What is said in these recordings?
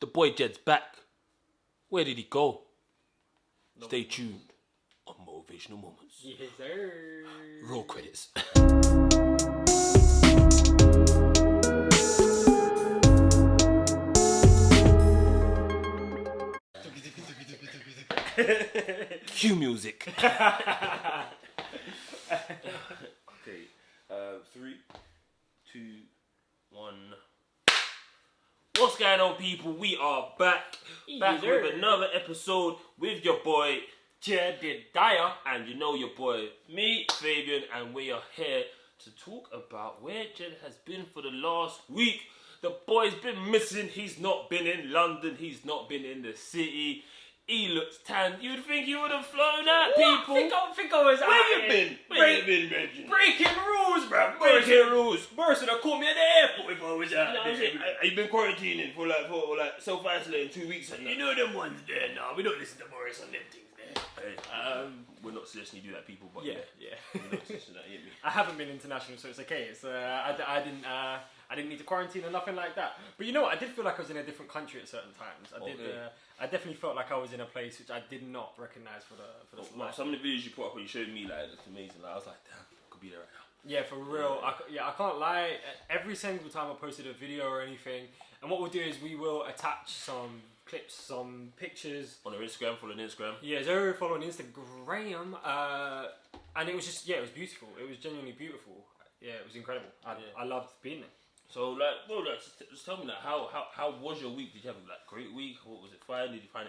The boy Jed's back. Where did he go? Stay tuned on Motivational Moments. Yes, sir. Roll credits. Cue music. Okay, 3, 2, 1. What's going on, people? We are back with another episode with your boy Jedediah. and you know your boy, me, Fabian, and we are here to talk about where Jed has been for the last week. The boy's been missing. He's not been in London. He's not been in the city. He looks tan. You'd think he would have flown out, people. Think I was Where you been? Where you been, Reggie? breaking rules, bruv. Breaking rules. Burson would call me at the airport if I was out You know what I'm there. saying? You've been quarantining for self-isolating 2 weeks. You know them ones there now. We don't listen to Morris on them things there. Hey, we're not suggesting you do that, people, but Yeah. we're not suggesting that, you get me? I haven't been international, so it's okay. It's I didn't need to quarantine or nothing like that. But you know what? I did feel like I was in a different country at certain times. I definitely felt like I was in a place which I did not recognize for the Like, some of the videos you put up and you showed me, like, it looked amazing. Like, I was like, damn, I could be there right now. Yeah, for real. I can't lie. Every single time I posted a video or anything, and what we'll do is we will attach some clips, some pictures. On our Instagram, following Instagram. Yeah, so follow on Instagram. And it was just, it was beautiful. It was genuinely beautiful. Yeah, it was incredible. I loved being there. So, like, well, just tell me, like, how was your week? Did you have a great week? What was it fine? Did you find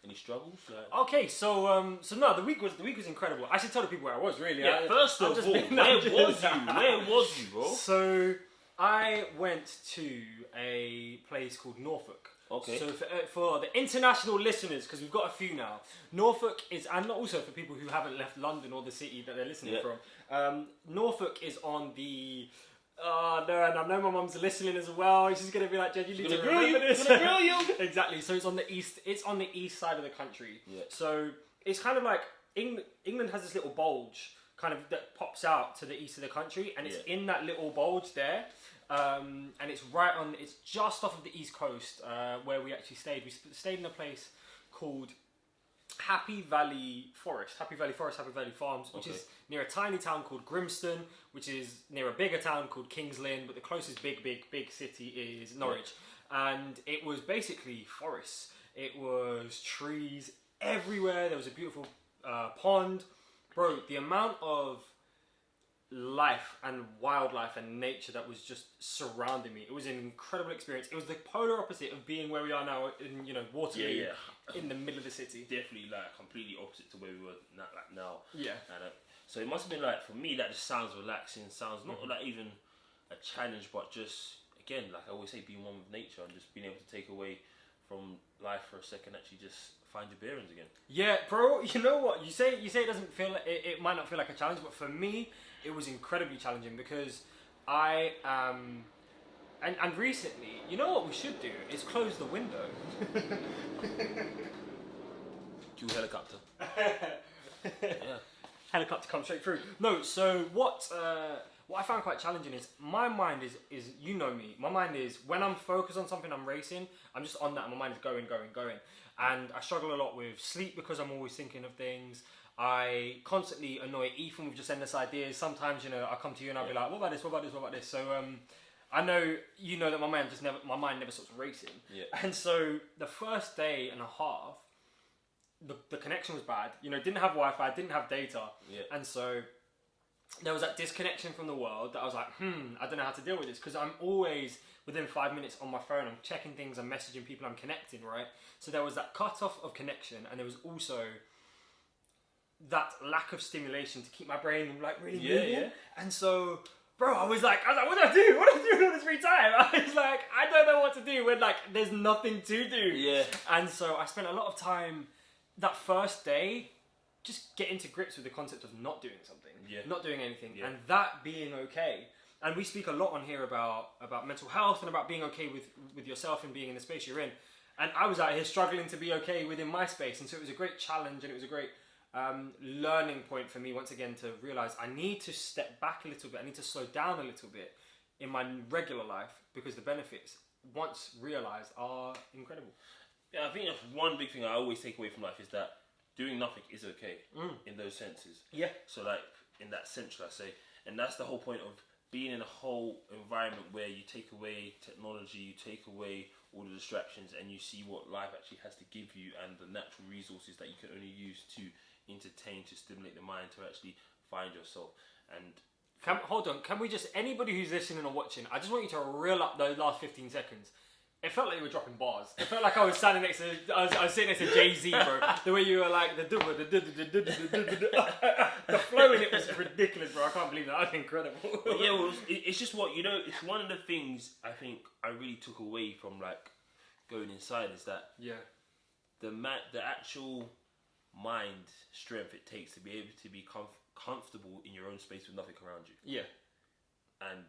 any struggles? Like... Okay, so no, the week was incredible. I should tell the people where I was really. Yeah, first of all, where was you, bro? So I went to a place called Norfolk. Okay. So for the international listeners, because we've got a few now, Norfolk is, and also for people who haven't left London or the city that they're listening from, Norfolk is on the. Oh no, and I know my mum's listening as well. She's gonna be like, Jed, you need to remember this. Gonna grill you. Exactly. So it's on the east. It's on the east side of the country. Yeah. So it's kind of like England has this little bulge, kind of that pops out to the east of the country, and it's in that little bulge there. And it's right on. It's just off of the east coast where we actually stayed. We stayed in a place called Happy Valley Forest, Happy Valley Farms, which is near a tiny town called Grimston, which is near a bigger town called Kings Lynn, but the closest big city is Norwich. And it was basically forests. It was trees everywhere. There was a beautiful pond. Bro, the amount of life and wildlife and nature that was just surrounding me, it was an incredible experience. It was the polar opposite of being where we are now in Waterloo, in the middle of the city. Definitely like completely opposite to where we were now. Yeah. And, so it must have been like, for me, that just sounds relaxing. Sounds not like even a challenge, but just, again, like I always say, being one with nature and just being able to take away from life for a second, actually just find your bearings again. Yeah, bro. You know what? You say it doesn't feel like, it might not feel like a challenge, but for me, it was incredibly challenging because I and recently, you know what we should do is close the window. Cue helicopter. Yeah. Helicopter come straight through. No, so what I found quite challenging is my mind is you know me. My mind is, when I'm focused on something, I'm racing. I'm just on that and my mind is going. And I struggle a lot with sleep because I'm always thinking of things. I constantly annoy Ethan with just endless ideas. Sometimes, I come to you and I'll be like, what about this? So I know you know that my mind never stops racing. Yeah. And so the first day and a half, the connection was bad. Didn't have Wi-Fi, didn't have data. Yeah. And so there was that disconnection from the world that I was like, I don't know how to deal with this, because I'm always within 5 minutes on my phone. I'm checking things, I'm messaging people, I'm connecting, right? So there was that cut off of connection, and there was also that lack of stimulation to keep my brain like really moving. Yeah. And so, bro, I was like, what do I do? What do I do with all this free time? I was like, I don't know what to do when like there's nothing to do. Yeah. And so I spent a lot of time that first day just getting to grips with the concept of not doing something, not doing anything, and that being okay. And we speak a lot on here about mental health and about being okay with yourself and being in the space you're in. And I was out here struggling to be okay within my space, and so it was a great challenge, and it was a great learning point for me once again to realize I need to step back a little bit. I need to slow down a little bit in my regular life, because the benefits once realised, are incredible. Yeah, I think that's one big thing I always take away from life is that doing nothing is okay in those senses. Yeah. So like in that sense, I say, and that's the whole point of being in a whole environment where you take away technology, you take away all the distractions, and you see what life actually has to give you and the natural resources that you can only use to entertain, to stimulate the mind, to actually find yourself. And Hold on, can we just, anybody who's listening or watching, I just want you to reel up those last 15 seconds. It felt like you were dropping bars. It felt like I was standing next to, I was sitting next to Jay-Z, bro. The way you were like, the flow in it was ridiculous, bro. I can't believe that. That was incredible. But yeah, well, it's just what, it's one of the things I think I really took away from like going inside is that the actual mind strength it takes to be able to be comfortable in your own space with nothing around you. Yeah. And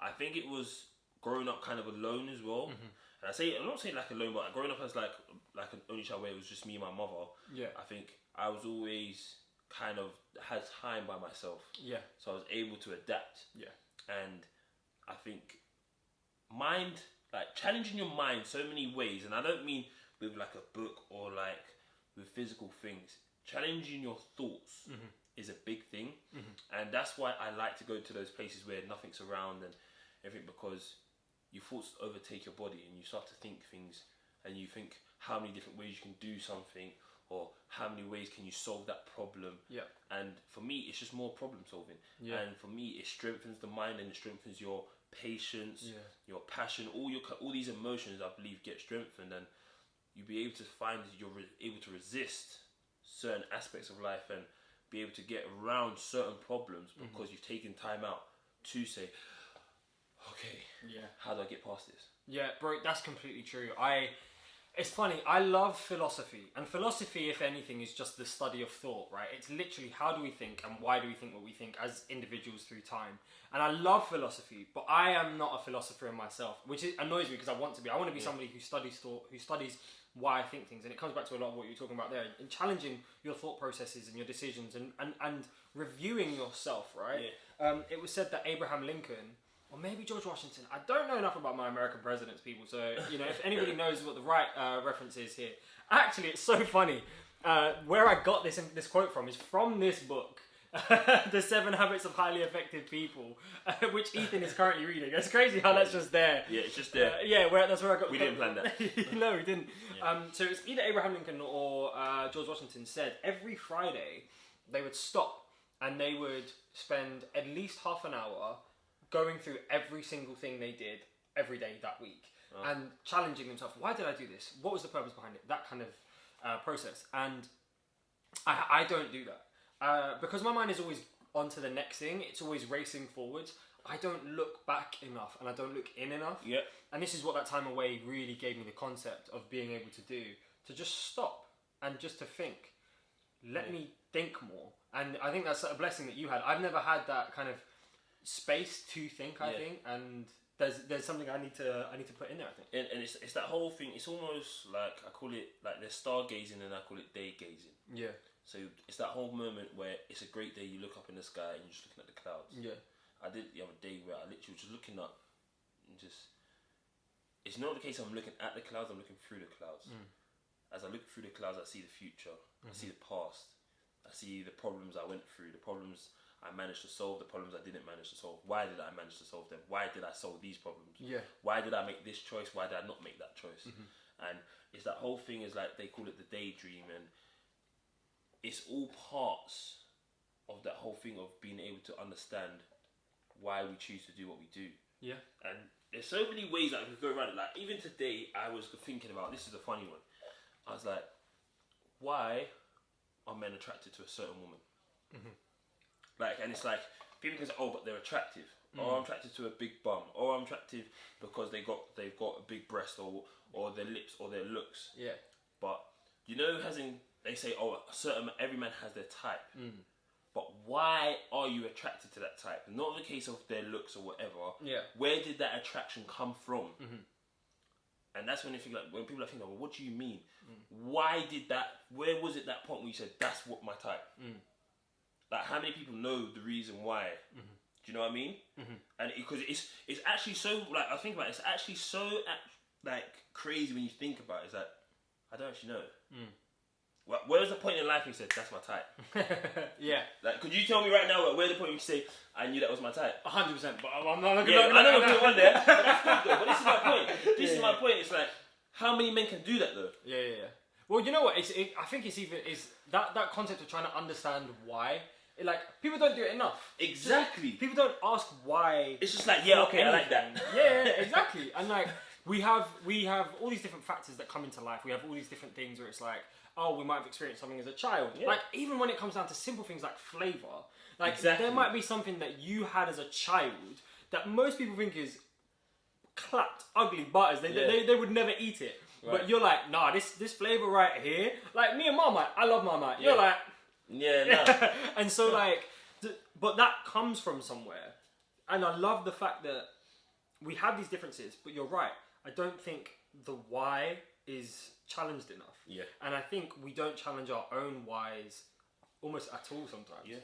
I think it was growing up kind of alone as well. And I'm not saying like alone, but growing up as like an only child where it was just me and my mother. Yeah. I think I was always kind of had time by myself. Yeah. So I was able to adapt. Yeah. And I think challenging your mind so many ways, and I don't mean with like a book or like with physical things. Challenging your thoughts is a big thing. And that's why I like to go to those places where nothing's around and everything, because your thoughts overtake your body and you start to think things and you think how many different ways you can do something or how many ways can you solve that problem. Yeah. And for me, it's just more problem solving. Yeah. And for me, it strengthens the mind and it strengthens your patience, your passion, all these emotions I believe get strengthened, and you'll be able to find that you're able to resist certain aspects of life and be able to get around certain problems because you've taken time out to say, okay, how do I get past this? Yeah, bro, that's completely true. It's funny, I love philosophy, and philosophy, if anything, is just the study of thought, right? It's literally how do we think and why do we think what we think as individuals through time. And I love philosophy, but I am not a philosopher in myself, which annoys me because I want to be. I want to be somebody who studies thought, who studies why I think things, and it comes back to a lot of what you were talking about there, and challenging your thought processes and your decisions and reviewing yourself, right? Yeah. It was said that Abraham Lincoln, or maybe George Washington, I don't know enough about my American presidents, people, so if anybody knows what the right reference is here. Actually, it's so funny. Where I got this quote from is from this book, The 7 Habits of Highly Effective People, which Ethan is currently reading. It's crazy how that's just there. Yeah, it's just there. That's where I got. We didn't plan that. No, we didn't. Yeah. So it's either Abraham Lincoln or George Washington said every Friday they would stop and they would spend at least half an hour going through every single thing they did every day that week and challenging themselves. Why did I do this? What was the purpose behind it? That kind of process. And I don't do that. Because my mind is always on to the next thing. It's always racing forwards. I don't look back enough and I don't look in enough. Yeah. And this is what that time away really gave me the concept of being able to do. To just stop and just to think. Let me think more. And I think that's a blessing that you had. I've never had that kind of space to think, I think, and there's something I need to put in there, I think. And it's that whole thing. It's almost like I call it like there's stargazing and I call it day gazing. Yeah. So it's that whole moment where it's a great day. You look up in the sky and you're just looking at the clouds. Yeah. I did the other day where I literally was just looking up and just. It's not the case I'm looking at the clouds. I'm looking through the clouds. As I look through the clouds, I see the future. I see the past. I see the problems I went through. The problems I managed to solve, the problems I didn't manage to solve. Why did I manage to solve them? Why did I solve these problems? Yeah. Why did I make this choice? Why did I not make that choice? And it's that whole thing is like, they call it the daydream, and it's all parts of that whole thing of being able to understand why we choose to do what we do. Yeah. And there's so many ways that I could go around it. Like, even today, I was thinking about, this is a funny one. I was like, why are men attracted to a certain woman? Like, and it's like, people can say, oh, but they're attractive. Or I'm attracted to a big bum. Or I'm attractive because they've got a big breast, or their lips, or their looks. Yeah. But, they say, oh, every man has their type. But why are you attracted to that type? Not the case of their looks or whatever. Yeah. Where did that attraction come from? And that's when when people are thinking, well, what do you mean? Why did that? Where was it that point where you said, that's what my type? Like, how many people know the reason why Do you know what I mean? And because it's actually so like I think about it, it's actually so like crazy when you think about it. It's like I don't actually know. Where's the point in life you said that's my type? Yeah. Like, could you tell me right now where's the point you say I knew that was my type? 100%. But I'm not Yeah, gonna. I know I'm one there. But that's good though. But this is my point. This is my point. It's like how many men can do that though? Yeah. Well, you know what? I think it's that concept of trying to understand why. Like people don't do it enough. Exactly. People don't ask why. It's just like I like that. Yeah, exactly. And like we have all these different factors that come into life. We have all these different things where it's like, oh, we might have experienced something as a child. Yeah. Like even when it comes down to simple things like flavour, like there might be something that you had as a child that most people think is clapped ugly butters. They would never eat it. Right. But you're like, nah, this flavour right here, like me and Marmite, I love Marmite. You're like, yeah. And so like, but that comes from somewhere, and I love the fact that we have these differences. But you're right. I don't think the why is challenged enough. Yeah. And I think we don't challenge our own whys almost at all sometimes. Yeah.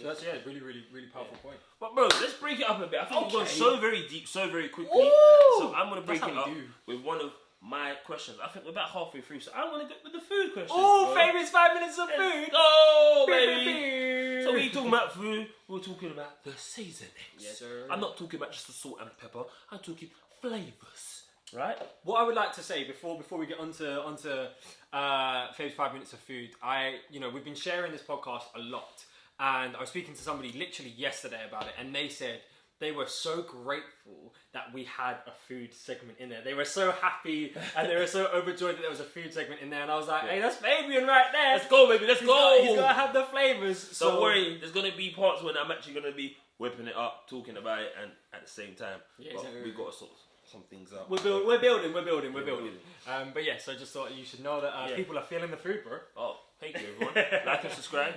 So that's really, really, really powerful point. But bro, let's break it up a bit. I think we've gone so very deep, so very quickly. Ooh! So I'm gonna break it up with one of my questions. I think we're about halfway through, so I want to get with the food question. Oh, famous 5 minutes of food. Oh, baby. So we ain't talking about food. We're talking about the seasonings. Yes, sir. I'm not talking about just the salt and pepper. I'm talking flavors. Right. What I would like to say before we get onto Fabe's 5 minutes of food, we've been sharing this podcast a lot, and I was speaking to somebody literally yesterday about it, and they said they were so grateful that we had a food segment in there. They were so happy and they were so overjoyed that there was a food segment in there, and I was like, hey, that's Fabian right there. Let's go, baby. Let's go. He's got to have the flavours. Don't worry. There's gonna be parts when I'm actually gonna be whipping it up, talking about it, and at the same time, we've got to sort some things out. We're building. But yeah, so I just thought you should know that people are feeling the food, bro. Oh, thank you, everyone. Like and subscribe,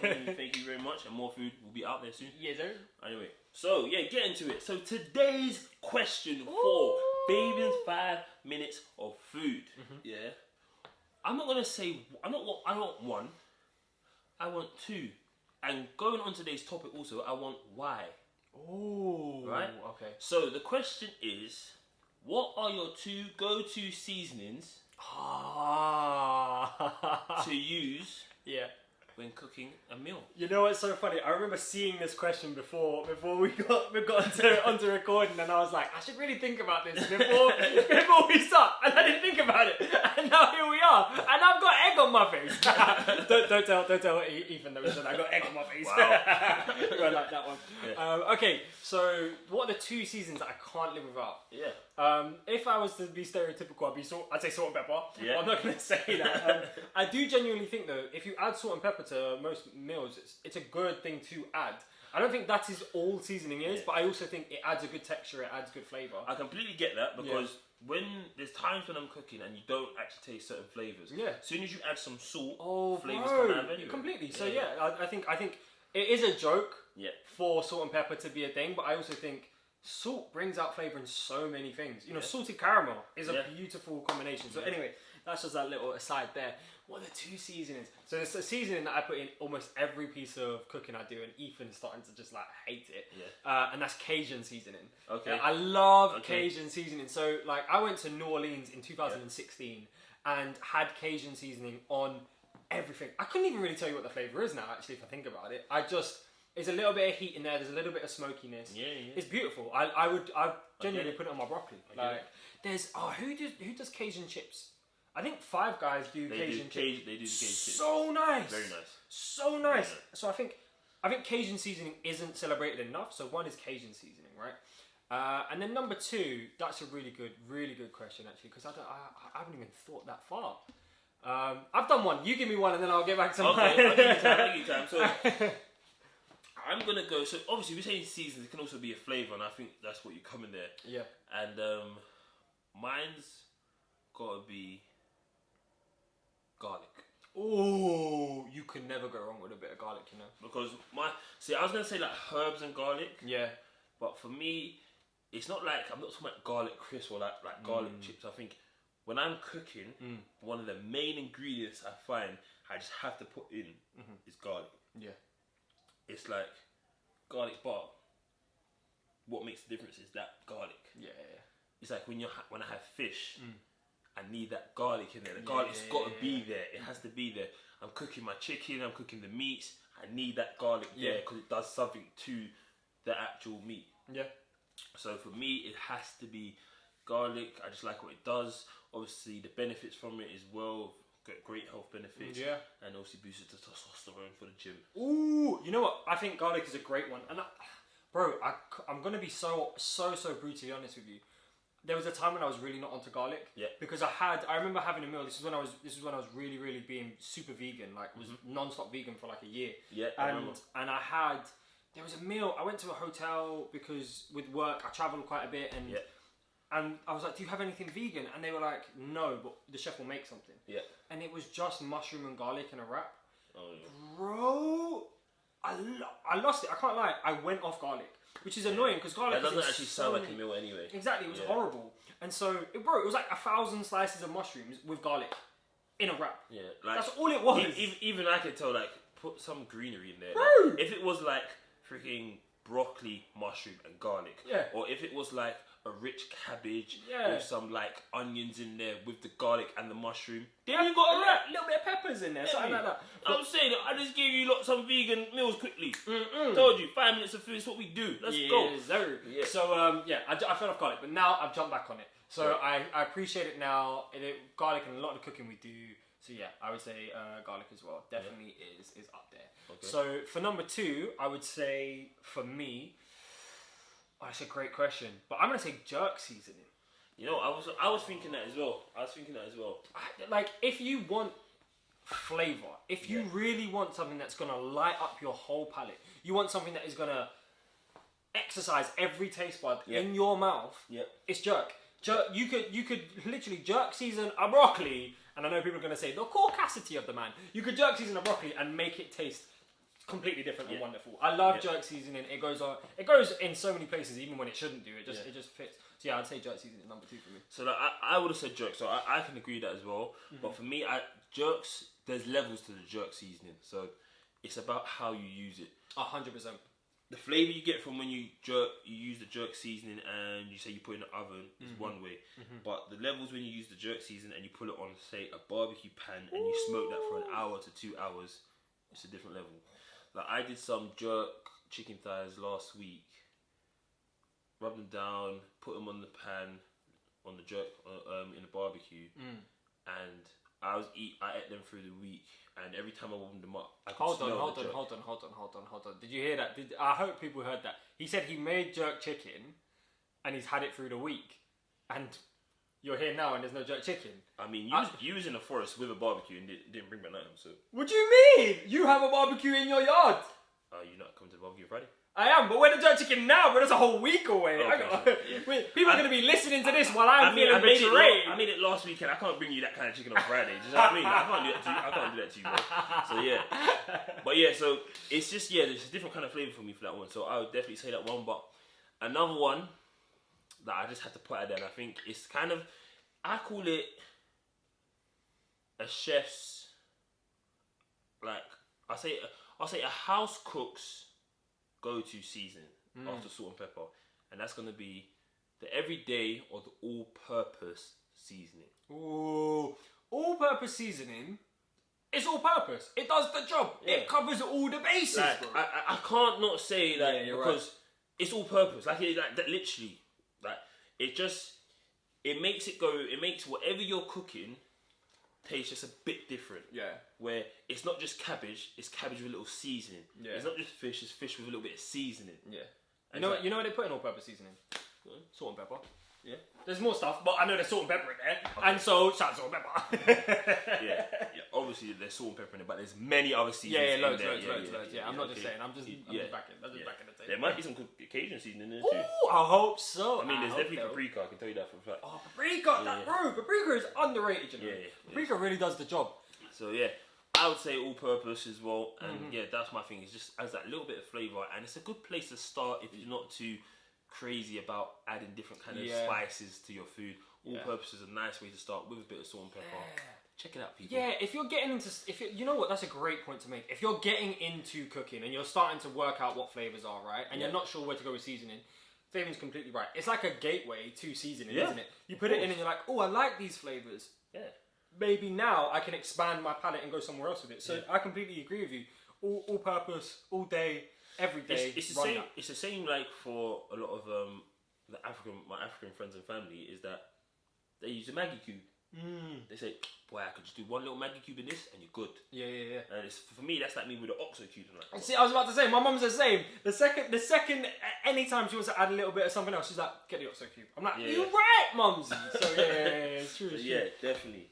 Thank you very much, and more food will be out there soon. Yes, sir. Anyway, so get into it. So today's question for Fabian's 5 minutes of food. Yeah, I'm not gonna say I don't want one. I want two. And going on today's topic, also, I want why. Oh, right. Okay. So the question is, what are your 2 go-to seasonings to use? Yeah. When cooking a meal. You know what's so funny? I remember seeing this question before we got onto recording, and I was like, I should really think about this before we start. And I didn't think about it, and now here we are, and I've got egg on my face. don't tell Ethan that we said I got egg on my face. Wow. I like that one. Yeah. Okay, so what are the 2 seasons that I can't live without? Yeah. If I was to be stereotypical, I'd say salt and pepper. Yeah. I'm not going to say that. I do genuinely think though, if you add salt and pepper to most meals, it's a good thing to add. I don't think that is all seasoning is, but I also think it adds a good texture, it adds good flavour. I completely get that because when there's times when I'm cooking and you don't actually taste certain flavours. Yeah. As soon as you add some salt, flavours bro, come out of anyway. Completely. So I think it is a joke for salt and pepper to be a thing, but I also think salt brings out flavour in so many things. Salted caramel is a beautiful combination. So anyway, that's just that little aside there. What are the 2 seasonings? So there's a seasoning that I put in almost every piece of cooking I do, and Ethan's starting to just hate it. Yeah. And that's Cajun seasoning. Okay. I love Cajun seasoning. So I went to New Orleans in 2016 and had Cajun seasoning on everything. I couldn't even really tell you what the flavour is now, actually, if I think about it. There's a little bit of heat in there. There's a little bit of smokiness. Yeah. It's beautiful. I genuinely put it on my broccoli. Who does Cajun chips? I think Five Guys do Cajun chips. They do the Cajun chips. So nice. Very nice. So nice. So I think Cajun seasoning isn't celebrated enough. So 1 is Cajun seasoning, right? And then number 2, that's a really good question actually, because I haven't even thought that far. I've done 1. You give me 1, and then I'll get back to mine. I'll give you time. So I'm gonna go. So obviously, we're saying seasons. It can also be a flavour, and I think that's what you come in there. Yeah. And mine's gotta be garlic. Oh, you could never go wrong with a bit of garlic, Because I was gonna say like herbs and garlic. Yeah. But for me, it's not like I'm not talking about garlic crisp or like garlic chips. I think when I'm cooking, one of the main ingredients I find I just have to put in is garlic. Yeah. It's like garlic butter. what makes the difference is that garlic. Yeah. It's like when I have fish, I need that garlic in there. The garlic's got to be there. It has to be there. I'm cooking my chicken. I'm cooking the meats. I need that garlic there because it does something to the actual meat. Yeah. So for me, it has to be garlic. I just like what it does. Obviously, the benefits from it as well. Get great health benefits. Yeah. And obviously boosts the testosterone for the gym. Ooh, you know what? I think garlic is a great one. And I'm gonna be so brutally honest with you. There was a time when I was really not onto garlic. Yeah. Because I remember having a meal. This is when I was really being super vegan. Like was non-stop vegan for like a year. Yeah. And there was a meal. I went to a hotel because with work I traveled quite a bit and. Yeah. And I was like, do you have anything vegan? And they were like, no, but the chef will make something. Yeah. And it was just mushroom and garlic in a wrap. Oh, yeah. Bro, I lost it. I can't lie. I went off garlic, which is annoying because garlic doesn't actually sound like a meal anyway. Exactly. It was horrible. And so, it was like 1,000 slices of mushrooms with garlic in a wrap. Yeah. Like, that's all it was. Even I could tell, like, put some greenery in there. Bro! Like, if it was like freaking broccoli, mushroom and garlic. Yeah. Or if it was like a rich cabbage with some like onions in there with the garlic and the mushroom. Then you got a little bit of peppers in there, something like that. I'm saying I just gave you some vegan meals quickly. Told you 5 minutes of food is what we do. Let's go. Yeah. So I fell off garlic, but now I've jumped back on it. So I appreciate it now. Garlic and a lot of the cooking we do. So yeah, I would say garlic as well. Definitely is up there. Okay. So for number 2, I would say for me. Oh, that's a great question, but I'm gonna say jerk seasoning. You know, I was thinking that as well. Like, if you want flavor, if you really want something that's gonna light up your whole palate, you want something that is gonna exercise every taste bud in your mouth. Yeah, it's jerk. Jerk. You could literally jerk season a broccoli, and I know people are gonna say the caucasity of the man. You could jerk season a broccoli and make it taste completely different and wonderful. I love jerk seasoning. It goes in so many places, even when it shouldn't do. It just fits. So yeah, I'd say jerk seasoning is number 2 for me. So like, I would have said jerk. So I can agree with that as well. But for me, jerks. There's levels to the jerk seasoning. So it's about how you use it. 100%. The flavor you get from when you use the jerk seasoning and you say you put it in the oven is one way. But the levels when you use the jerk seasoning and you put it on, say, a barbecue pan and you smoke that for an hour to 2 hours, it's a different level. Like, I did some jerk chicken thighs last week. Rubbed them down, put them on the pan, on the jerk, in the barbecue, and I ate them through the week. And every time I warmed them up, I could smell the jerk. Hold on. Did you hear that? I hope people heard that. He said he made jerk chicken, and he's had it through the week, and you're here now, and there's no jerk chicken. I mean, you was in the forest with a barbecue and didn't bring back nothing, so... What do you mean? You have a barbecue in your yard? You not coming to the barbecue Friday? I am, but where the jerk chicken now? But that's a whole week away. People are going to be listening to this while I'm feeling betrayed. I made it last weekend. I can't bring you that kind of chicken on Friday. Do you know what I mean? I can't do that to you, bro. So yeah. But yeah, so it's just, there's a different kind of flavour for me for that one. So I would definitely say that one. But another one that I just had to put out there, and I think it's kind of, I call it a chef's, like, I'll say a house cook's go-to seasoning after salt and pepper, and that's gonna be the everyday or the all-purpose seasoning. Ooh, all-purpose seasoning. It's all-purpose. It does the job. Yeah. It covers all the bases. Like, bro. I can't not say that because it's all-purpose. Like that literally. Like it makes whatever you're cooking taste just a bit different. Yeah. Where it's not just cabbage, it's cabbage with a little seasoning. Yeah. It's not just fish, it's fish with a little bit of seasoning. Yeah. You know what they put in all-purpose seasoning? Salt and pepper. Yeah. There's more stuff, but I know there's salt and pepper in there. Okay. And so, shout out salt and pepper. yeah. Obviously, there's salt and pepper in it, but there's many other seasonings. Loads. Yeah, I'm not just saying. I'm just backing. That's just backing the tape. There might be some Cajun seasoning in there too. Ooh, I hope so. I mean, there's definitely paprika. I can tell you that for a fact. Oh, paprika! Paprika is underrated. You know? Paprika really does the job. So yeah, I would say all-purpose as well, and that's my thing. It just adds that little bit of flavour, and it's a good place to start if you're not too crazy about adding different kind of spices to your food. All-purpose is a nice way to start with a bit of salt and pepper. Yeah. Check it out, people. Yeah, if you're getting into, you know what, that's a great point to make. If you're getting into cooking and you're starting to work out what flavors are, right, and you're not sure where to go with seasoning, Fabian's completely right. It's like a gateway to seasoning, Yeah, isn't it? You put it in and you're like, oh, I like these flavors. Yeah. Maybe now I can expand my palate and go somewhere else with it. So I completely agree with you. All purpose, all day, every day. It's the same. It's the same like for a lot of my African friends and family is that they use a Maggie cube. They say, boy, I could just do one little Maggie cube in this and you're good. Yeah. And it's, for me, that's like me with the Oxo cube. Like, See, I was about to say, my mum's the same. The second, anytime she wants to add a little bit of something else, she's like, get the Oxo cube. I'm like, you're right, mumsy. So yeah, it's true. It's yeah, true. definitely.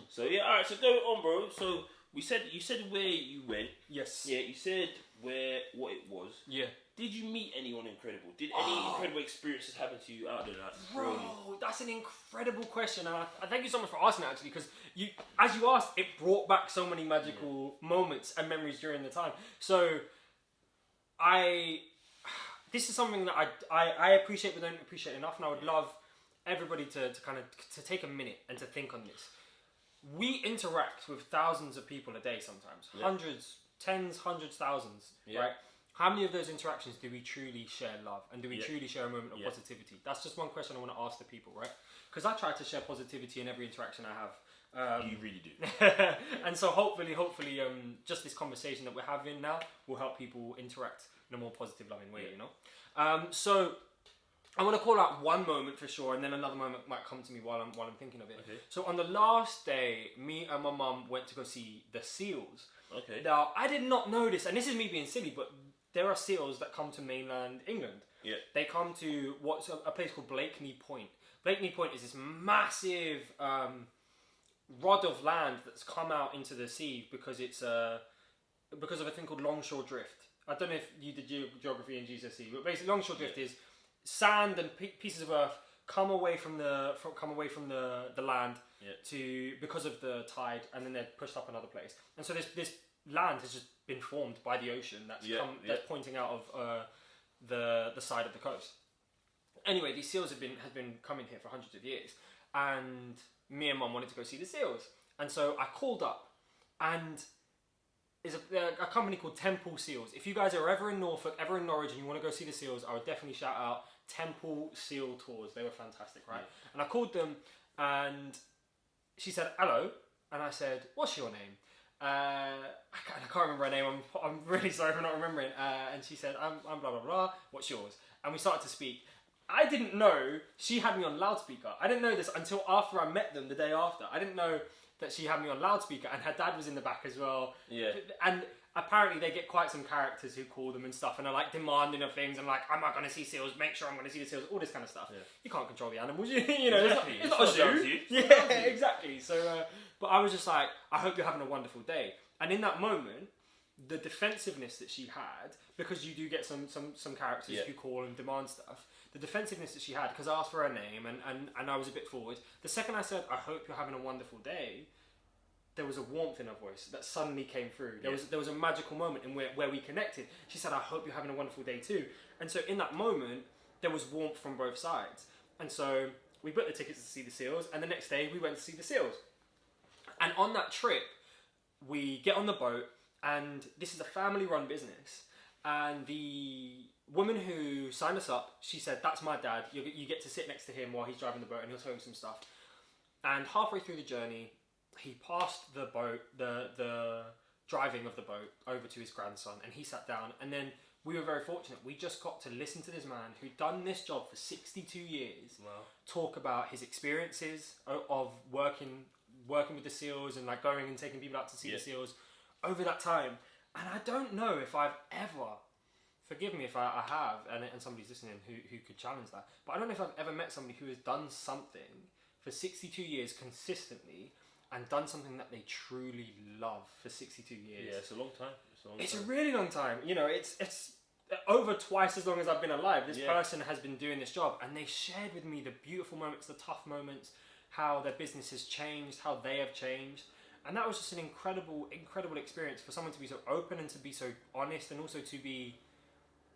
So yeah, all right. So go on, bro. So you said where you went. Yes. Yeah, you said what it was. Yeah. Did you meet anyone incredible? Did any incredible experiences happen to you out there? Like, Bro, that's an incredible question, and I thank you so much for asking it, actually, because as you asked, it brought back so many magical moments and memories during the time. So, this is something that I appreciate but don't appreciate enough, and I would love everybody to kind of to take a minute and to think on this. We interact with thousands of people a day sometimes, hundreds, tens, hundreds, thousands, right? How many of those interactions do we truly share love? And do we truly share a moment of positivity? That's just one question I want to ask the people, right? Because I try to share positivity in every interaction I have. You really do. And so hopefully, just this conversation that we're having now will help people interact in a more positive, loving way, you know? So I want to call out one moment for sure, and then another moment might come to me while I'm thinking of it. Okay. So on the last day, me and my mum went to go see the seals. Okay. Now, I did not know this, and this is me being silly, but there are seals that come to mainland England. Yeah. They come to what's a place called Blakeney Point. Blakeney Point is this massive rod of land that's come out into the sea because it's because of a thing called longshore drift. I don't know if you did geography in GCSE, but basically longshore drift is sand and pieces of earth come away from the land to because of the tide, and then they're pushed up another place. And so this land has just been formed by the ocean that's pointing out of the side of the coast. Anyway, these seals have been coming here for hundreds of years, and me and Mum wanted to go see the seals, and so I called up, and there's a company called Temple Seals. If you guys are ever in Norfolk, ever in Norwich, and you want to go see the seals, I would definitely shout out Temple Seal Tours. They were fantastic, right? And I called them, and she said hello, and I said, what's your name? I can't remember her name. I'm really sorry for not remembering. And she said, I'm blah blah blah. What's yours? And we started to speak. I didn't know she had me on loudspeaker. I didn't know this until after I met them the day after. I didn't know that she had me on loudspeaker, and her dad was in the back as well. Yeah. And apparently they get quite some characters who call them and stuff, and are like demanding of things, and like, I'm not going to see seals, make sure I'm going to see the seals, all this kind of stuff. Yeah. You can't control the animals, you know, exactly. it's not a zoo. Yeah, exactly. So, but I was just like, I hope you're having a wonderful day. And in that moment, the defensiveness that she had, because you do get some characters who call and demand stuff, the defensiveness that she had, because I asked for her name and I was a bit forward. The second I said, I hope you're having a wonderful day, there was a warmth in her voice that suddenly came through. There was a magical moment in where we connected. She said, I hope you're having a wonderful day too. And so in that moment, there was warmth from both sides. And so we booked the tickets to see the seals, and the next day we went to see the seals. And on that trip, we get on the boat, and this is a family-run business. And the woman who signed us up, she said, that's my dad. You get to sit next to him while he's driving the boat, and he'll tell you some stuff. And halfway through the journey, he passed the boat, the driving of the boat, over to his grandson, and he sat down. And then we were very fortunate. We just got to listen to this man who'd done this job for 62 years talk about his experiences of working with the seals and like going and taking people out to see the seals over that time. And I don't know if I've ever, forgive me if I have, and somebody's listening who could challenge that, but I don't know if I've ever met somebody who has done something for 62 years consistently and done something that they truly love for 62 years. Yeah, it's a long time. It's a really long time. You know, it's over twice as long as I've been alive. This person has been doing this job, and they shared with me the beautiful moments, the tough moments, how their business has changed, how they have changed. And that was just an incredible experience for someone to be so open and to be so honest, and also to be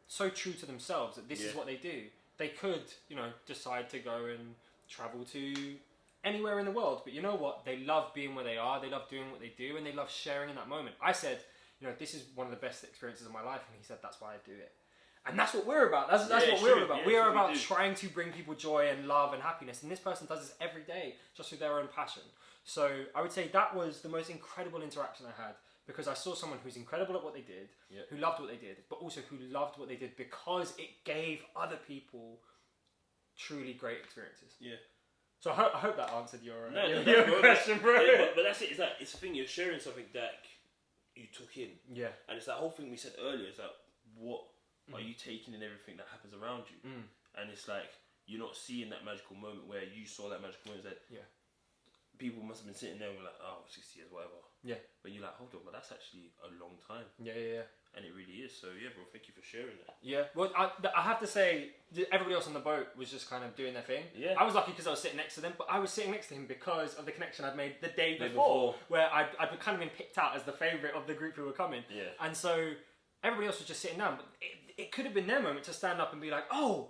so true to themselves that this is what they do. They could, you know, decide to go and travel to anywhere in the world, but you know what? They love being where they are, they love doing what they do, and they love sharing in that moment. I said, you know, this is one of the best experiences of my life, and he said, that's why I do it. And that's what we're about. That's what we're all about. We are about trying to bring people joy and love and happiness. And this person does this every day, just through their own passion. So I would say that was the most incredible interaction I had, because I saw someone who's incredible at what they did, who loved what they did, but also who loved what they did because it gave other people truly great experiences. Yeah. So I hope that answered your question, bro. But that's it. It's like, it's the thing, you're sharing something that you took in. Yeah. And it's that whole thing we said earlier. It's like, what are you taking in everything that happens around you? And it's like, you're not seeing that magical moment where you saw that magical moment that people must have been sitting there and were like, oh, 60 years, whatever. Yeah. But you're like, hold on, but that's actually a long time. Yeah. And it really is. So yeah, bro, thank you for sharing that. Yeah. Well, I have to say, everybody else on the boat was just kind of doing their thing. Yeah. I was lucky because I was sitting next to them, but I was sitting next to him because of the connection I'd made the day before. Where I'd kind of been picked out as the favourite of the group who were coming. Yeah. And so everybody else was just sitting down, but it could have been their moment to stand up and be like, oh,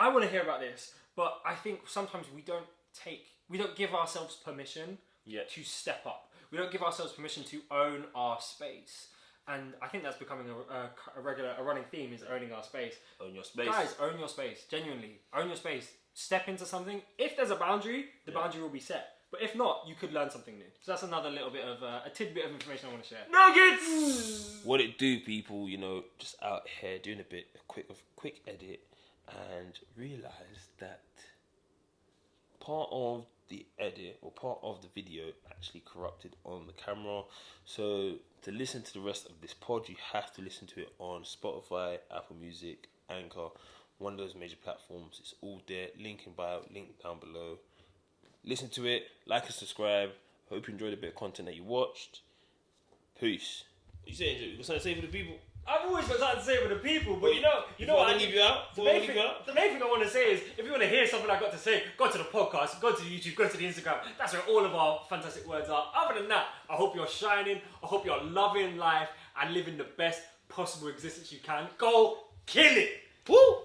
I want to hear about this. But I think sometimes we don't give ourselves permission to step up. We don't give ourselves permission to own our space. And I think that's becoming a running theme, is owning our space. Own your space. Guys, own your space. Genuinely. Own your space. Step into something. If there's a boundary, the boundary will be set. But if not, you could learn something new. So that's another little bit of a tidbit of information I want to share. Nuggets! What it do, people, just out here doing a quick edit and realise that part of the edit or part of the video actually corrupted on the camera. So to listen to the rest of this pod, you have to listen to it on Spotify, Apple Music, Anchor, one of those major platforms. It's all there. Link in bio, link down below. Listen to it, like and subscribe. Hope you enjoyed a bit of content that you watched. Peace. What you saying, dude? You got something to say for the people? I've always got something to say for the people, but you know what? Leave you out? The main thing I want to say is, if you want to hear something I got to say, go to the podcast, go to the YouTube, go to the Instagram. That's where all of our fantastic words are. Other than that, I hope you're shining. I hope you're loving life and living the best possible existence you can. Go kill it. Woo!